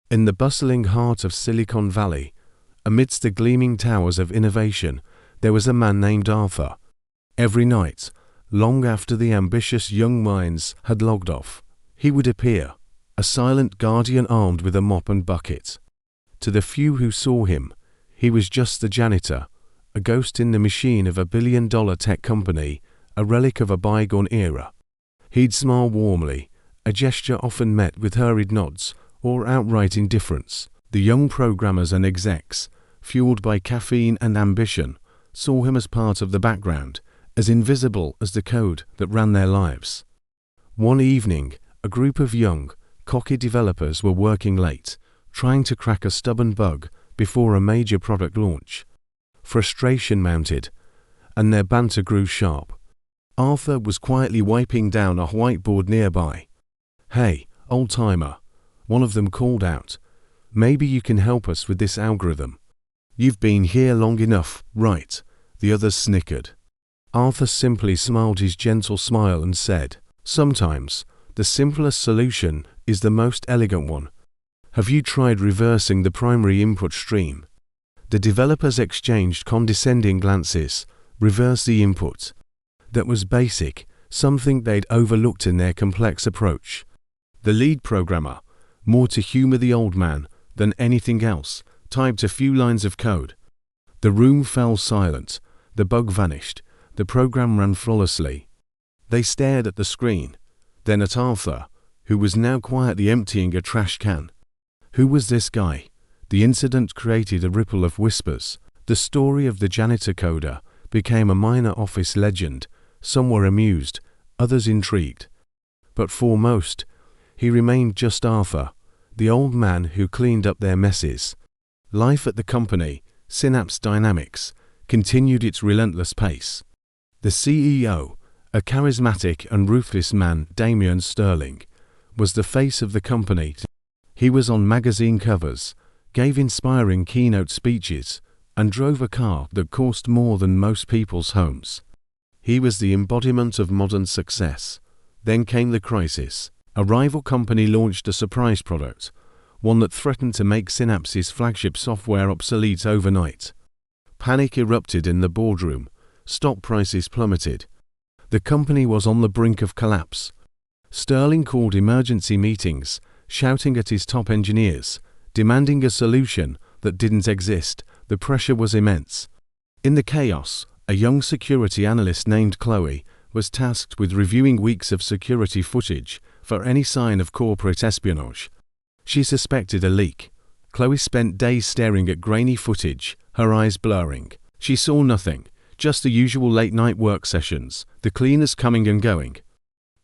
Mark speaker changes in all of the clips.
Speaker 1: In the bustling heart of Silicon Valley, amidst the gleaming towers of innovation, there was a man named Arthur. Every night, long after the ambitious young minds had logged off, he would appear, a silent guardian armed with a mop and bucket. To the few who saw him, he was just the janitor, a ghost in the machine of a billion-dollar tech company, a relic of a bygone era. He'd smile warmly, a gesture often met with hurried nods or outright indifference. The young programmers and execs, fueled by caffeine and ambition, saw him as part of the background, as invisible as the code that ran their lives. One evening, a group of young, cocky developers were working late, trying to crack a stubborn bug before a major product launch. Frustration mounted, and their banter grew sharp. Arthur was quietly wiping down a whiteboard nearby. "Hey, old-timer," one of them called out. "Maybe you can help us with this algorithm." "You've been here long enough, right?" the others snickered. Arthur simply smiled his gentle smile and said, "Sometimes, the simplest solution is the most elegant one. Have you tried reversing the primary input stream?" The developers exchanged condescending glances. Reverse the input. That was basic, something they'd overlooked in their complex approach. The lead programmer, more to humor the old man than anything else, typed a few lines of code. The room fell silent, the bug vanished, the program ran flawlessly. They stared at the screen, then at Arthur, who was now quietly emptying a trash can. Who was this guy? The incident created a ripple of whispers. The story of the janitor coder became a minor office legend. Some were amused, others intrigued. But for most, he remained just Arthur, the old man who cleaned up their messes. Life at the company, Synapse Dynamics, continued its relentless pace. The CEO, a charismatic and ruthless man, Damian Sterling, was the face of the company. He was on magazine covers, gave inspiring keynote speeches, and drove a car that cost more than most people's homes. He was the embodiment of modern success. Then came the crisis. A rival company launched a surprise product, one that threatened to make Synapse's flagship software obsolete overnight. Panic erupted in the boardroom. Stock prices plummeted. The company was on the brink of collapse. Sterling called emergency meetings, shouting at his top engineers, demanding a solution that didn't exist. The pressure was immense. In the chaos, a young security analyst named Chloe was tasked with reviewing weeks of security footage for any sign of corporate espionage. She suspected a leak. Chloe spent days staring at grainy footage, her eyes blurring. She saw nothing, just the usual late-night work sessions, the cleaners coming and going.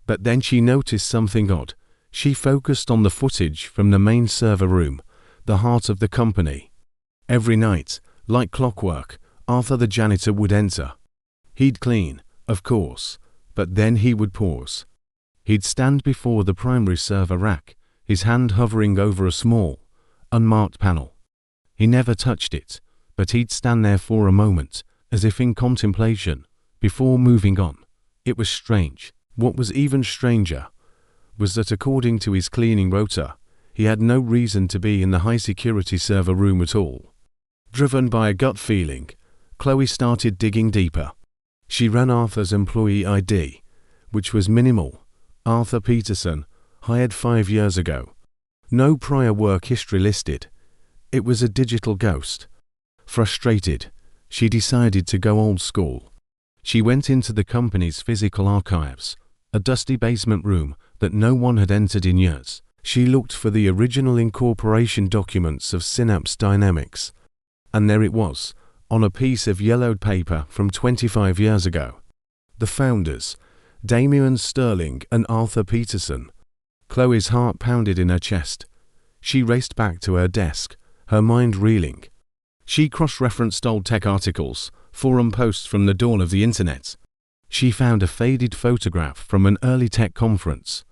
Speaker 1: But then she noticed something odd. She focused on the footage from the main server room, the heart of the company. Every night, like clockwork, Arthur the janitor would enter. He'd clean, of course, but then he would pause. He'd stand before the primary server rack, his hand hovering over a small, unmarked panel. He never touched it, but he'd stand there for a moment, as if in contemplation, before moving on. It was strange. What was even stranger was that according to his cleaning rota, he had no reason to be in the high-security server room at all. Driven by a gut feeling, Chloe started digging deeper. She ran Arthur's employee ID, which was minimal. Arthur Peterson, hired 5 years ago. No prior work history listed. It was a digital ghost. Frustrated, she decided to go old school. She went into the company's physical archives, a dusty basement room that no one had entered in years. She looked for the original incorporation documents of Synapse Dynamics. And there it was, on a piece of yellowed paper from 25 years ago. The founders, Damian Sterling and Arthur Peterson. Chloe's heart pounded in her chest. She raced back to her desk, her mind reeling. She cross-referenced old tech articles, forum posts from the dawn of the internet. She found a faded photograph from an early tech conference.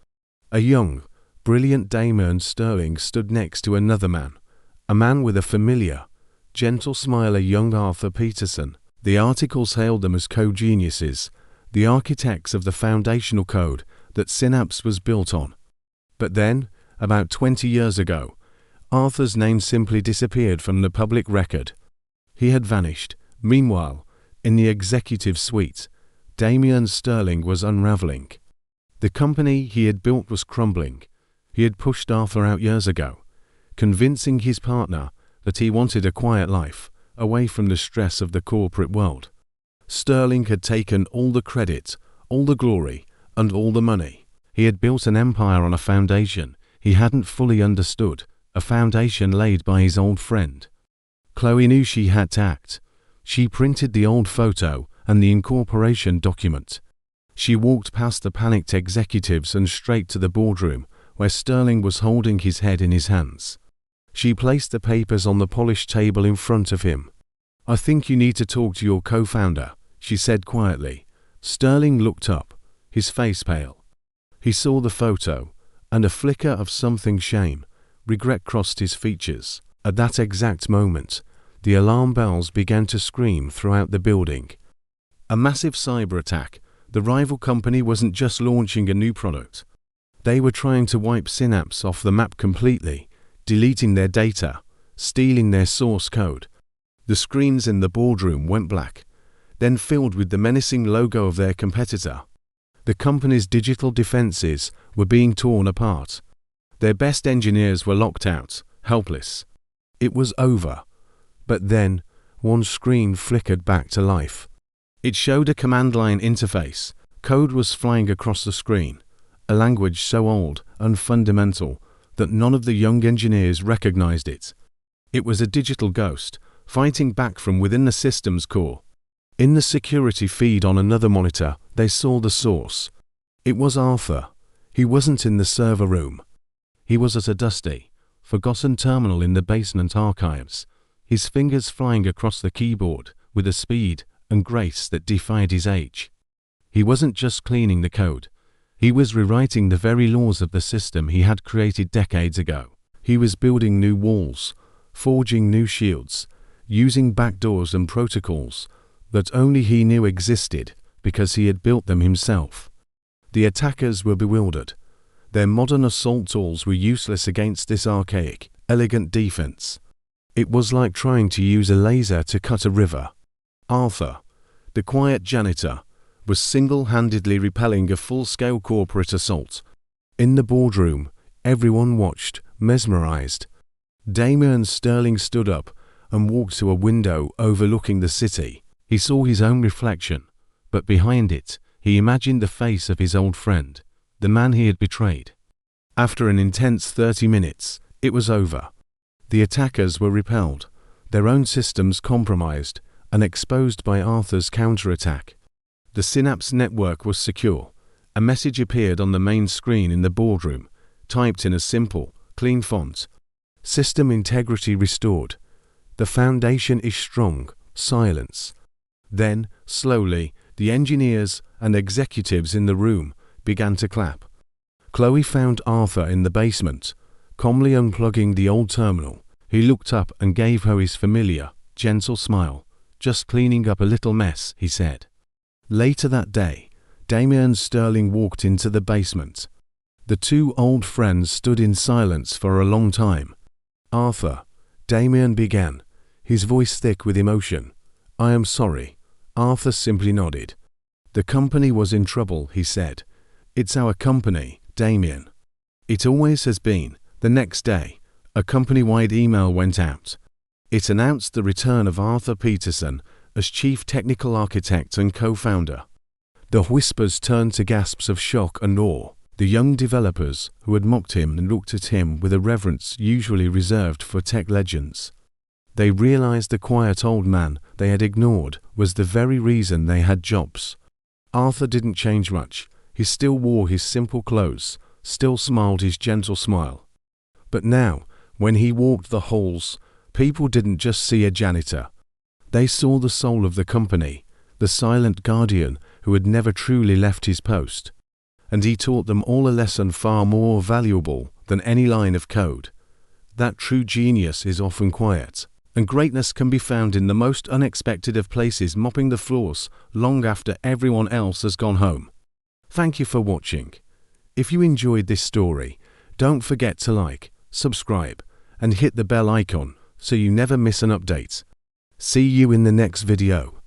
Speaker 1: A young, brilliant Damian Sterling stood next to another man, a man with a familiar, gentle smile, a young Arthur Peterson. The articles hailed them as co-geniuses, the architects of the foundational code that Synapse was built on. But then, about 20 years ago, Arthur's name simply disappeared from the public record. He had vanished. Meanwhile, in the executive suite, Damien Sterling was unraveling. The company he had built was crumbling. He had pushed Arthur out years ago, convincing his partner that he wanted a quiet life, away from the stress of the corporate world. Sterling had taken all the credit, all the glory, and all the money. He had built an empire on a foundation he hadn't fully understood, a foundation laid by his old friend. Chloe knew she had to act. She printed the old photo and the incorporation document. She walked past the panicked executives and straight to the boardroom, where Sterling was holding his head in his hands. She placed the papers on the polished table in front of him. "I think you need to talk to your co-founder," she said quietly. Sterling looked up, his face pale. He saw the photo, and a flicker of something shame, regret crossed his features. At that exact moment, the alarm bells began to scream throughout the building. A massive cyber attack. The rival company wasn't just launching a new product. They were trying to wipe Synapse off the map completely, deleting their data, stealing their source code. The screens in the boardroom went black, then filled with the menacing logo of their competitor. The company's digital defenses were being torn apart. Their best engineers were locked out, helpless. It was over. But then, one screen flickered back to life. It showed a command line interface. Code was flying across the screen, a language so old and fundamental that none of the young engineers recognized it. It was a digital ghost, fighting back from within the system's core. In the security feed on another monitor, they saw the source. It was Arthur. He wasn't in the server room. He was at a dusty, forgotten terminal in the basement archives, his fingers flying across the keyboard with a speed and grace that defied his age. He wasn't just cleaning the code. He was rewriting the very laws of the system he had created decades ago. He was building new walls, forging new shields, using backdoors and protocols that only he knew existed because he had built them himself. The attackers were bewildered. Their modern assault tools were useless against this archaic, elegant defense. It was like trying to use a laser to cut a river. Arthur, the quiet janitor, was single-handedly repelling a full-scale corporate assault. In the boardroom, everyone watched, mesmerized. Damien Sterling stood up and walked to a window overlooking the city. He saw his own reflection, but behind it, he imagined the face of his old friend, the man he had betrayed. After an intense 30 minutes, it was over. The attackers were repelled, their own systems compromised and exposed by Arthur's counterattack. The Synapse network was secure. A message appeared on the main screen in the boardroom, typed in a simple, clean font. "System integrity restored. The foundation is strong. Silence." Then, slowly, the engineers and executives in the room began to clap. Chloe found Arthur in the basement, calmly unplugging the old terminal. He looked up and gave her his familiar, gentle smile. "Just cleaning up a little mess," he said. Later that day, Damien Sterling walked into the basement. The two old friends stood in silence for a long time. "Arthur," Damien began, his voice thick with emotion. "I am sorry." Arthur simply nodded. "The company was in trouble," he said. "It's our company, Damien. It always has been." The next day, a company-wide email went out. It announced the return of Arthur Peterson as chief technical architect and co-founder. The whispers turned to gasps of shock and awe. The young developers who had mocked him and looked at him with a reverence usually reserved for tech legends. They realized the quiet old man they had ignored was the very reason they had jobs. Arthur didn't change much. He still wore his simple clothes, still smiled his gentle smile. But now, when he walked the halls, people didn't just see a janitor. They saw the soul of the company, the silent guardian who had never truly left his post. And he taught them all a lesson far more valuable than any line of code. That true genius is often quiet, and greatness can be found in the most unexpected of places, mopping the floors long after everyone else has gone home. Thank you for watching. If you enjoyed this story, don't forget to like, subscribe, and hit the bell icon so you never miss an update. See you in the next video.